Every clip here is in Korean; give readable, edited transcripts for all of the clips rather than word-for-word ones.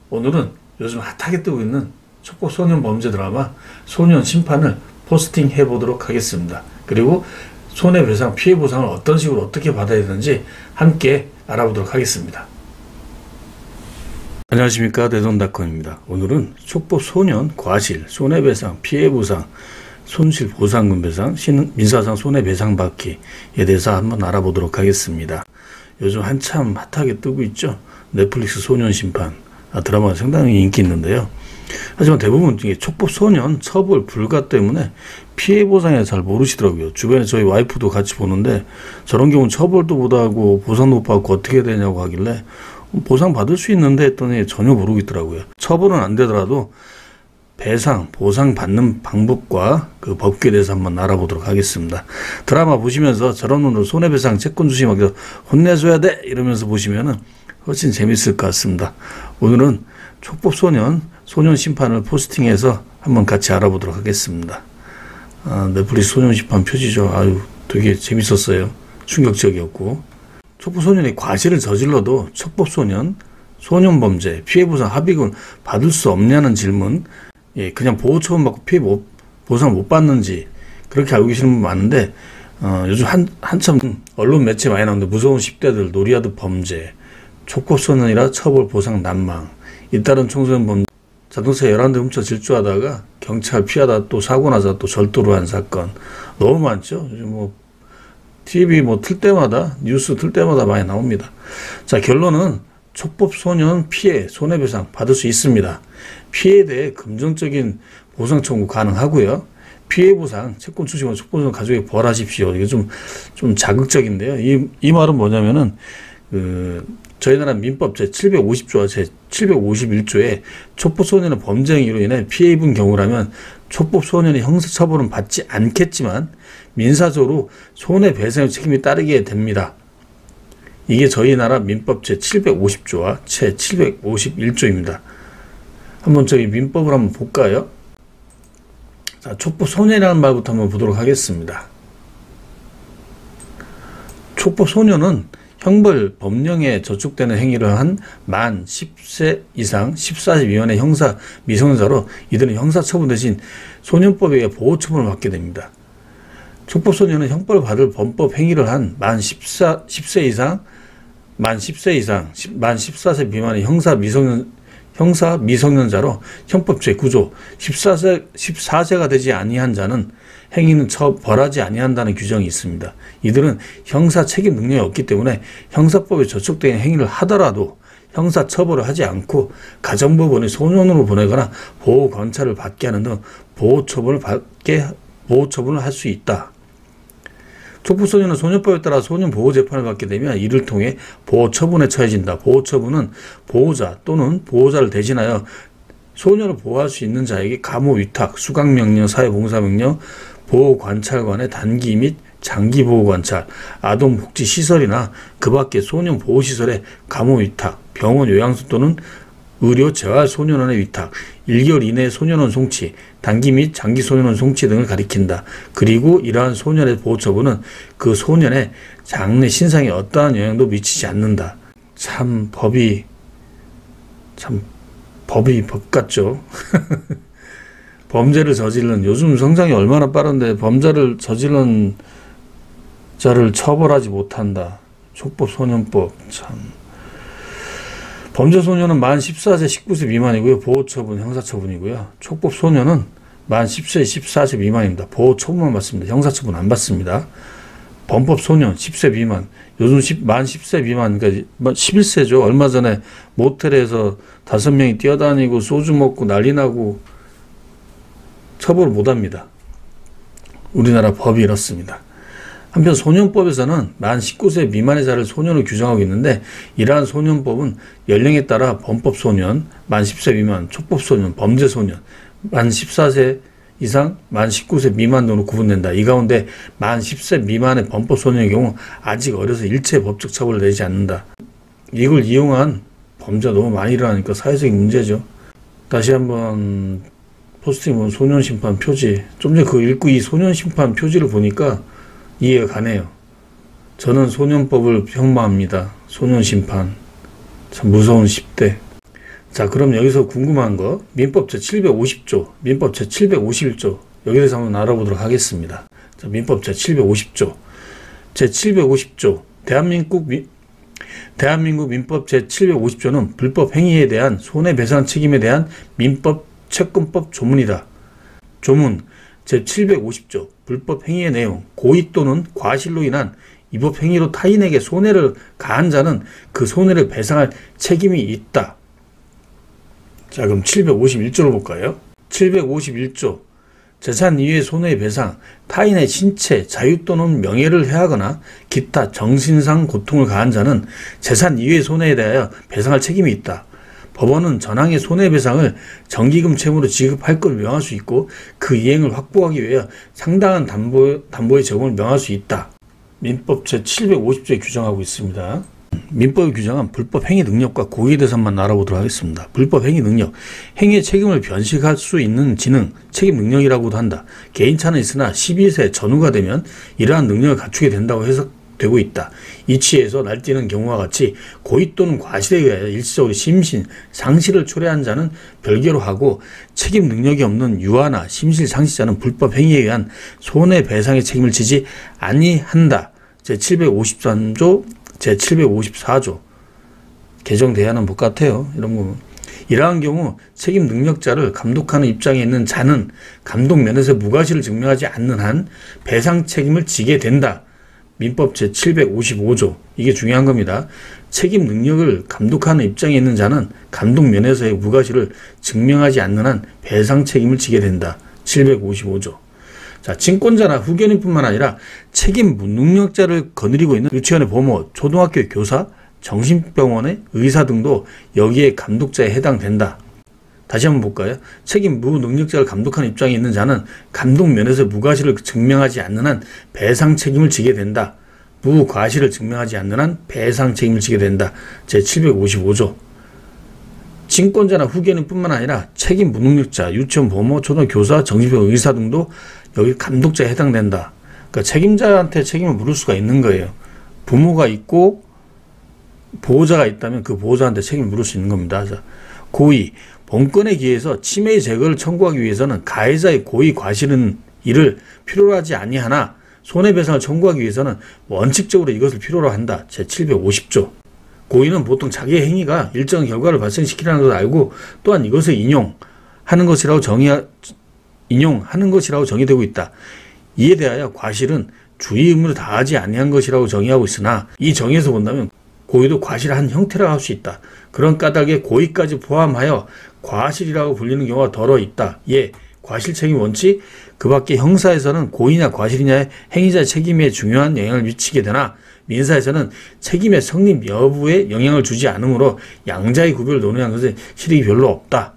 오늘은 요즘 핫하게 뜨고 있는 촉법 소년 범죄 드라마 소년 심판을 포스팅 해보도록 하겠습니다. 그리고 손해배상, 피해보상을 어떤 식으로 어떻게 받아야 되는지 함께 알아보도록 하겠습니다. 안녕하십니까, 대돈닷컴입니다. 오늘은 촉법 소년 과실, 손해배상, 피해보상, 손실보상금 배상, 민사상 손해배상 받기에 대해서 한번 알아보도록 하겠습니다. 요즘 한참 핫하게 뜨고 있죠. 넷플릭스 소년 심판 드라마가 상당히 인기 있는데요. 하지만 대부분 이게 촉법 소년 처벌 불가 때문에 피해보상에 잘 모르시더라고요. 주변에 저희 와이프도 같이 보는데 저런 경우는 처벌도 못하고 보상도 못 받고 어떻게 되냐고 하길래 보상 받을 수 있는데 했더니 전혀 모르고 있더라고요. 처벌은 안 되더라도 배상, 보상 받는 방법과 그 법규에 대해서 한번 알아보도록 하겠습니다. 드라마 보시면서 저런 놈들 손해배상 채권 주시면 혼내줘야 돼 이러면서 보시면은 훨씬 재밌을 것 같습니다. 오늘은 촉법 소년 심판을 포스팅해서 한번 같이 알아보도록 하겠습니다. 넷플릭스 소년 심판 표지죠. 아유, 되게 재밌었어요. 충격적이었고. 촉법 소년이 과실을 저질러도 촉법 소년 범죄, 피해보상 합의금 받을 수 없냐는 질문, 그냥 보호처분 받고 보상 못 받는지 그렇게 알고 계시는 분 많은데, 요즘 한참 언론 매체 많이 나오는데 무서운 10대들 놀이하듯 범죄, 촉법 소년이라 처벌 보상 난망, 잇따른 청소년 범죄, 자동차 11대 훔쳐 질주하다가 경찰 피하다 또 사고 나서 또 절도를 한 사건 너무 많죠. 요즘 TV 틀 때마다, 뉴스 틀 때마다 많이 나옵니다. 자, 결론은 촉법 소년 피해 손해배상 받을 수 있습니다. 피해에 대해 긍정적인 보상 청구 가능하고요. 피해보상 채권 추심은 촉법 소년 가족에게 벌하십시오. 이게 좀 자극적인데요. 이 말은 뭐냐면은 저희 나라 민법 제750조와 제751조에 촉법 소년의 범죄 행위로 인해 피해 입은 경우라면 촉법 소년이 형사처벌은 받지 않겠지만 민사적으로 손해배상의 책임이 따르게 됩니다. 이게 저희 나라 민법 제750조와 제751조입니다. 한번 저희 민법을 한번 볼까요? 자, 촉법 소년이라는 말부터 한번 보도록 하겠습니다. 촉법 소년은 형벌 법령에 저촉되는 행위를 한 만 10세 이상 14세 미만의 형사 미성년자로 이들은 형사처분 대신 소년법에 의해 보호처분을 받게 됩니다. 촉법소년은 형벌을 받을 범법 행위를 한 만 10세 이상 만 14세 미만의 형사 미성년자로 형법 제9조 14세가 되지 아니한 자는 행위는 벌하지 아니한다는 규정이 있습니다. 이들은 형사 책임 능력이 없기 때문에 형사법에 저촉된 행위를 하더라도 형사 처벌을 하지 않고 가정법원에 소년으로 보내거나 보호 관찰을 받게 하는 등 보호처분을 할 수 있다. 촉법소년은 소년법에 따라 소년 보호 재판을 받게 되면 이를 통해 보호 처분에 처해진다. 보호 처분은 보호자 또는 보호자를 대신하여 소년을 보호할 수 있는 자에게 감호 위탁, 수강 명령, 사회봉사 명령, 보호 관찰관의 단기 및 장기 보호 관찰, 아동복지 시설이나 그 밖의 소년 보호 시설의 감호 위탁, 병원 요양소 또는 의료 재활 소년원의 위탁, 1개월 이내의 소년원 송치, 단기 및 장기 소년원 송치 등을 가리킨다. 그리고 이러한 소년의 보호 처분은 그 소년의 장래 신상에 어떠한 영향도 미치지 않는다. 법이 법 같죠. 범죄를 저지른, 요즘 성장이 얼마나 빠른데 범죄를 저지른 자를 처벌하지 못한다. 촉법 소년법 범죄 소년은 만 14세 19세 미만이고요. 보호처분 형사처분이고요. 촉법 소년은 만 10세 14세 미만입니다. 보호처분만 받습니다. 형사처분 안 받습니다. 범법 소년 10세 미만, 요즘 만 10세 미만, 그러니까 11세죠. 얼마 전에 모텔에서 5명이 뛰어다니고 소주 먹고 난리 나고 처벌을 못합니다. 우리나라 법이 이렇습니다. 한편 소년법에서는 만 19세 미만의 자를 소년으로 규정하고 있는데 이러한 소년법은 연령에 따라 범법 소년, 만 10세 미만, 촉법 소년, 범죄 소년, 만 14세 이상, 만 19세 미만 등으로 구분된다. 이 가운데 만 10세 미만의 범법 소년의 경우 아직 어려서 일체 법적 처벌을 내지 않는다. 이걸 이용한 범죄가 너무 많이 일어나니까 사회적인 문제죠. 다시 한번 포스팅 본 소년 심판 표지, 좀 전에 그거 읽고 이 소년 심판 표지를 보니까 이해가 가네요. 저는 소년법을 폄하합니다. 소년 심판. 참 무서운 10대. 자, 그럼 여기서 궁금한 거 민법 제750조, 민법 제751조 여기에 대해서 한번 알아보도록 하겠습니다. 자, 민법 제750조, 제750조 대한민국 민법 제750조는 불법 행위에 대한 손해배상 책임에 대한 민법 채권법 조문이다. 조문 제750조 불법 행위의 내용 고의 또는 과실로 인한 위법 행위로 타인에게 손해를 가한 자는 그 손해를 배상할 책임이 있다. 자, 그럼 751조를 볼까요? 751조 재산 이외의 손해배상 타인의 신체, 자유 또는 명예를 해하거나 기타 정신상 고통을 가한 자는 재산 이외의 손해에 대하여 배상할 책임이 있다. 법원은 전항의 손해배상을 정기금 채무로 지급할 것을 명할 수 있고 그 이행을 확보하기 위하여 상당한 담보의 제공을 명할 수 있다. 민법 제750조에 규정하고 있습니다. 민법의 규정은 불법 행위 능력과 고의에 대해서만 알아보도록 하겠습니다. 불법 행위 능력, 행위의 책임을 변식할 수 있는 지능, 책임 능력이라고도 한다. 개인차는 있으나 12세 전후가 되면 이러한 능력을 갖추게 된다고 해석되고 있다. 이치에서 날뛰는 경우와 같이 고의 또는 과실에 의하여 일시적으로 심신, 상실을 초래한 자는 별개로 하고 책임 능력이 없는 유아나 심실 상실자는 불법 행위에 의한 손해배상의 책임을 지지 아니한다. 제753조 제754조 개정 대안은 법 같아요. 이런 거. 이러한 경우 책임 능력자를 감독하는 입장에 있는 자는 감독 면에서 무과실을 증명하지 않는 한 배상 책임을 지게 된다. 민법 제755조 이게 중요한 겁니다. 책임 능력을 감독하는 입장에 있는 자는 감독 면에서의 무과실을 증명하지 않는 한 배상 책임을 지게 된다. 755조. 자, 친권자나 후견인뿐만 아니라 책임 무능력자를 거느리고 있는 유치원의 보모, 초등학교 교사, 정신병원의 의사 등도 여기에 감독자에 해당된다. 다시 한번 볼까요? 책임 무능력자를 감독하는 입장에 있는 자는 감독 면에서 무과실을 증명하지 않는 한 배상 책임을 지게 된다. 무과실을 증명하지 않는 한 배상 책임을 지게 된다. 제755조. 친권자나 후견인뿐만 아니라 책임 무능력자, 유치원 보모, 초등학교 교사, 정신병원 의사 등도 여기 감독자에 해당된다. 그러니까 책임자한테 책임을 물을 수가 있는 거예요. 부모가 있고 보호자가 있다면 그 보호자한테 책임을 물을 수 있는 겁니다. 자, 고의, 본건에 기해서 침해의 제거를 청구하기 위해서는 가해자의 고의 과실은 이를 필요로 하지 아니하나 손해배상을 청구하기 위해서는 원칙적으로 이것을 필요로 한다. 제750조. 고의는 보통 자기의 행위가 일정 결과를 발생시키라는 것을 알고 또한 이것을 인용하는 것이라고 정의되고 있다. 이에 대하여 과실은 주의 의무를 다하지 아니한 것이라고 정의하고 있으나 이 정의에서 본다면 고의도 과실의 한 형태라고 할 수 있다. 그런 까닭에 고의까지 포함하여 과실이라고 불리는 경우가 더러 있다. 예, 과실 책임 원칙, 그 밖에 형사에서는 고의냐 과실이냐의 행위자의 책임에 중요한 영향을 미치게 되나 민사에서는 책임의 성립 여부에 영향을 주지 않으므로 양자의 구별을 논의한 것은 실익이 별로 없다.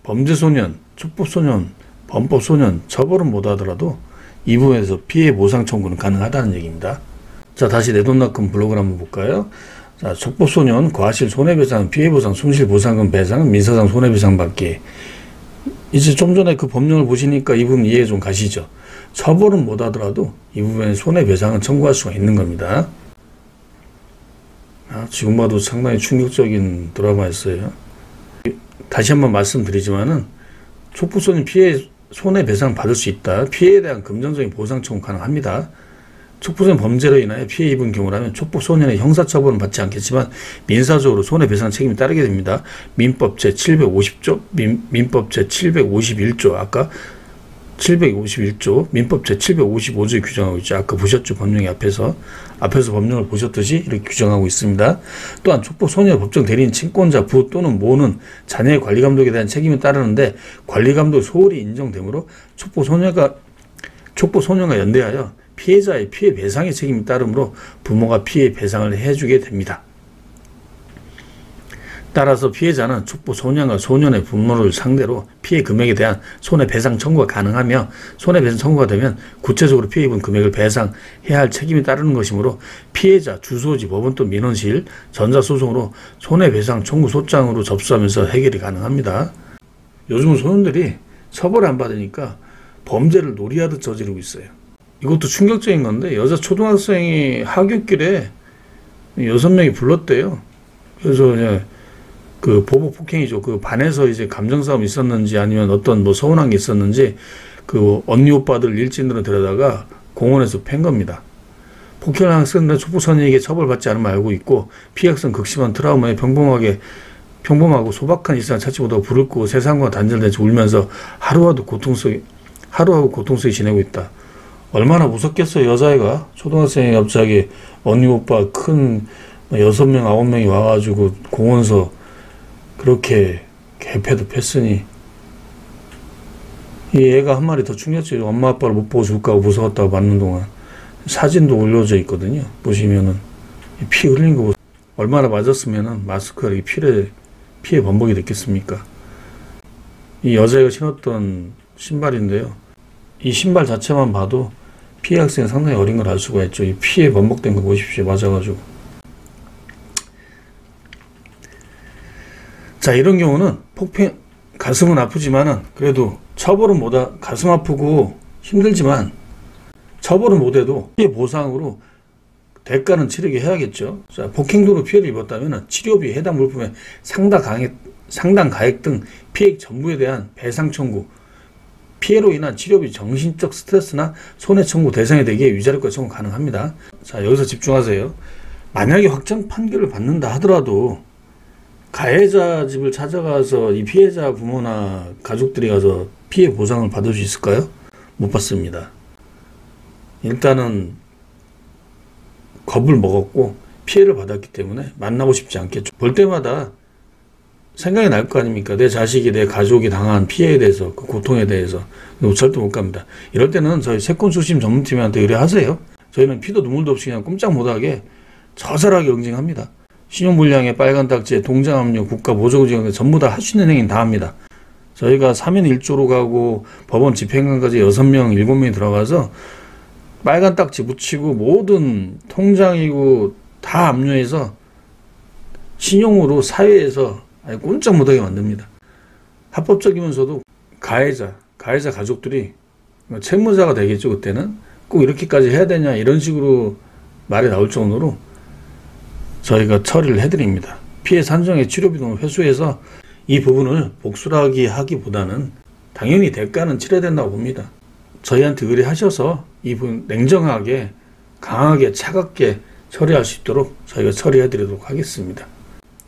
범죄소년, 촉법소년, 범법소년 처벌은 못하더라도 이 부분에서 피해 보상 청구는 가능하다는 얘기입니다. 자, 다시 내돈납금 블록을 한번 볼까요? 자, 촉법소년, 과실, 손해배상, 피해보상, 손실보상금 배상, 민사상 손해배상 받기. 이제 좀 전에 그 법령을 보시니까 이 부분 이해 좀 가시죠? 처벌은 못하더라도 이 부분에 손해배상은 청구할 수가 있는 겁니다. 지금 봐도 상당히 충격적인 드라마였어요. 다시 한번 말씀드리지만은 촉법소년 피해 손해배상 받을 수 있다. 피해에 대한 금전적인 보상 청구 가능합니다. 촉법소년 범죄로 인하여 피해 입은 경우라면 촉법소년의 형사처벌은 받지 않겠지만 민사적으로 손해배상 책임이 따르게 됩니다. 민법 제750조, 민법 제751조, 아까 751조, 민법 제755조에 규정하고 있죠. 아까 보셨죠? 법령이 앞에서 법령을 보셨듯이 이렇게 규정하고 있습니다. 또한 촉법소년의 법정 대리인 친권자 부 또는 모는 자녀의 관리감독에 대한 책임이 따르는데 관리감독 소홀히 인정되므로 촉법소년과 연대하여 피해자의 피해 배상의 책임이 따르므로 부모가 피해 배상을 해주게 됩니다. 따라서 피해자는 촉법소년과 소년의 부모를 상대로 피해 금액에 대한 손해배상 청구가 가능하며 손해배상 청구가 되면 구체적으로 피해 입은 금액을 배상해야 할 책임이 따르는 것이므로 피해자, 주소지, 법원 또는 민원실, 전자소송으로 손해배상 청구 소장으로 접수하면서 해결이 가능합니다. 요즘은 소년들이 처벌을 안 받으니까 범죄를 놀이하듯 저지르고 있어요. 이것도 충격적인 건데 여자 초등학생이 하굣길에 6명이 불렀대요. 그래서 그 보복 폭행이죠. 그 반에서 이제 감정 싸움이 있었는지 아니면 어떤 뭐 서운한 게 있었는지 그 언니 오빠들 일진들은 데려다가 공원에서 팬 겁니다. 폭행한 학생들은 촉법소년에게 처벌받지 않음을 알고 있고 피해 학생 극심한 트라우마에 평범하고 소박한 일상을 찾지 못하고 불을 끄고 세상과 단절된 채 울면서 하루하루 고통스럽게 지내고 있다. 얼마나 무섭겠어요. 여자애가 초등학생이 갑자기 언니 오빠 큰 6명 9명이 와가지고 공원서 그렇게 개패도 팼으니 이 애가 한 마리 더 충격지. 엄마 아빠를 못 보고 죽을까 고 무서웠다고 맞는 동안 사진도 올려져 있거든요. 보시면은 피 흘린 거 얼마나 맞았으면은 마스크가 이렇게 피해 번복이 됐겠습니까? 이 여자애가 신었던 신발인데요. 이 신발 자체만 봐도 피해 학생이 상당히 어린 걸 알 수가 있죠. 이 피해 번복된 거 보십시오. 맞아가지고. 자, 이런 경우는 폭행, 가슴은 아프지만은 그래도 처벌은 가슴 아프고 힘들지만 처벌은 못해도 피해 보상으로 대가는 치르게 해야겠죠. 자, 폭행도로 피해를 입었다면 치료비, 해당 물품의 상당 가액 등 피해 전부에 대한 배상 청구, 피해로 인한 치료비, 정신적 스트레스나 손해 청구 대상이 되기에 위자료까지 청구 가능합니다. 자, 여기서 집중하세요. 만약에 확정 판결을 받는다 하더라도 가해자 집을 찾아가서 이 피해자 부모나 가족들이 가서 피해 보상을 받을 수 있을까요? 못 받습니다. 일단은 겁을 먹었고 피해를 받았기 때문에 만나고 싶지 않겠죠. 볼 때마다 생각이 날 거 아닙니까? 내 자식이, 내 가족이 당한 피해에 대해서, 그 고통에 대해서. 절대 못 갑니다. 이럴 때는 저희 채권수심 전문팀한테 의뢰하세요. 저희는 피도 눈물도 없이 그냥 꼼짝 못하게 처절하게 응징합니다. 신용불량에 빨간 딱지에 동장압류, 국가 보조금지원 전부 다 할 수 있는 행위는 다 합니다. 저희가 3인 1조로 가고 법원 집행관까지 6명, 7명이 들어가서 빨간 딱지 붙이고 모든 통장이고 다 압류해서 신용으로 사회에서 아예 꼼짝 못하게 만듭니다. 합법적이면서도 가해자 가족들이 채무자가 되겠죠. 그때는 꼭 이렇게까지 해야 되냐 이런 식으로 말이 나올 정도로 저희가 처리를 해드립니다. 피해 산정의 치료비 등을 회수해서 이 부분을 복수하기 하기보다는 당연히 대가는 치러야 된다고 봅니다. 저희한테 의뢰하셔서 이 부분 냉정하게, 강하게, 차갑게 처리할 수 있도록 저희가 처리해 드리도록 하겠습니다.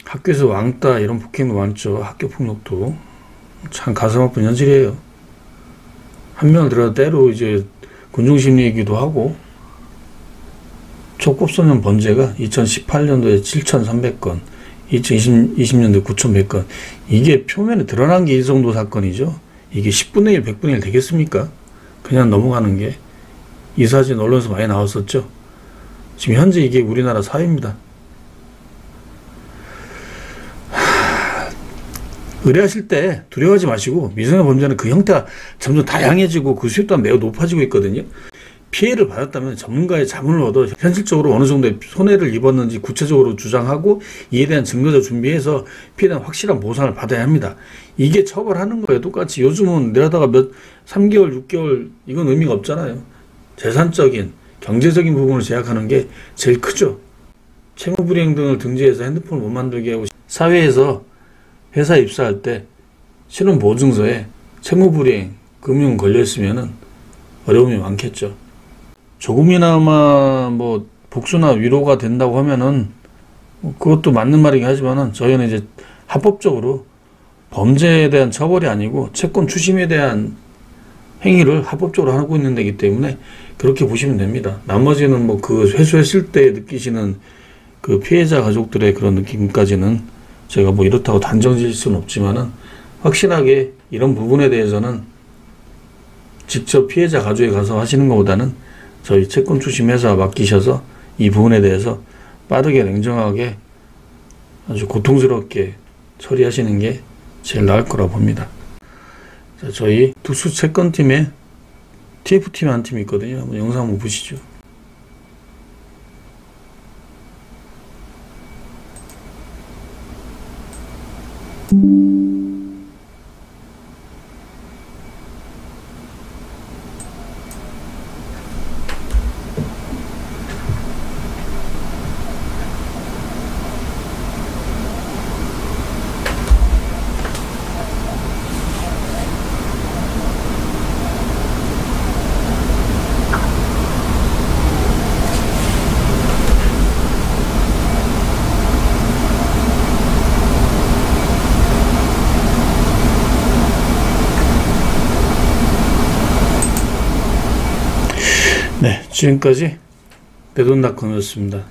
학교에서 왕따 이런 폭행도 많죠. 학교폭력도 참 가슴 아픈 현실이에요. 한 명을 들어도 때로 이제 군중심리이기도 하고, 촉법소년 범죄가 2018년도에 7,300건, 2020년도에 9,100건. 이게 표면에 드러난 게 이 정도 사건이죠. 이게 10분의 1, 100분의 1 되겠습니까? 그냥 넘어가는 게. 이 사진 언론에서 많이 나왔었죠. 지금 현재 이게 우리나라 사회입니다. 의뢰하실 때 두려워하지 마시고, 미성년 범죄는 그 형태가 점점 다양해지고 그 수익 또한 매우 높아지고 있거든요. 피해를 받았다면 전문가의 자문을 얻어 현실적으로 어느 정도의 손해를 입었는지 구체적으로 주장하고 이에 대한 증거를 준비해서 피해에 대한 확실한 보상을 받아야 합니다. 이게 처벌하는 거예요. 똑같이 요즘은 내려다가 3개월, 6개월 이건 의미가 없잖아요. 재산적인, 경제적인 부분을 제약하는 게 제일 크죠. 채무불이행 등을 등재해서 핸드폰을 못 만들게 하고, 사회에서 회사 입사할 때 신원보증서에 채무불이행, 금융 걸려있으면 어려움이 많겠죠. 조금이나마 뭐 복수나 위로가 된다고 하면은 그것도 맞는 말이긴 하지만은 저희는 이제 합법적으로 범죄에 대한 처벌이 아니고 채권 추심에 대한 행위를 합법적으로 하고 있는 데이기 때문에 그렇게 보시면 됩니다. 나머지는 뭐 그 회수했을 때 느끼시는 그 피해자 가족들의 그런 느낌까지는 제가 뭐 이렇다고 단정 지을 수는 없지만은 확실하게 이런 부분에 대해서는 직접 피해자 가족에 가서 하시는 것보다는 저희 채권 추심회사 맡기셔서 이 부분에 대해서 빠르게 냉정하게 아주 고통스럽게 처리하시는 게 제일 나을 거라고 봅니다. 자, 저희 특수채권팀에 TF팀 한 팀이 있거든요. 한번 영상 한번 보시죠. 지금까지 내돈닷컴이었습니다.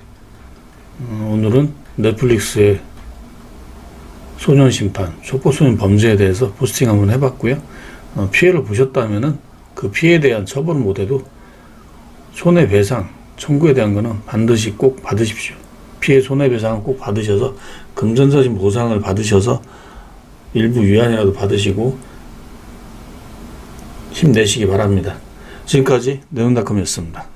오늘은 넷플릭스의 소년심판, 촉법소년 범죄에 대해서 포스팅 한번 해봤고요. 피해를 보셨다면은 그 피해에 대한 처벌을 못해도 손해배상 청구에 대한 거는 반드시 꼭 받으십시오. 피해 손해배상은 꼭 받으셔서 금전적인 보상을 받으셔서 일부 위안이라도 받으시고 힘내시기 바랍니다. 지금까지 내돈닷컴이었습니다.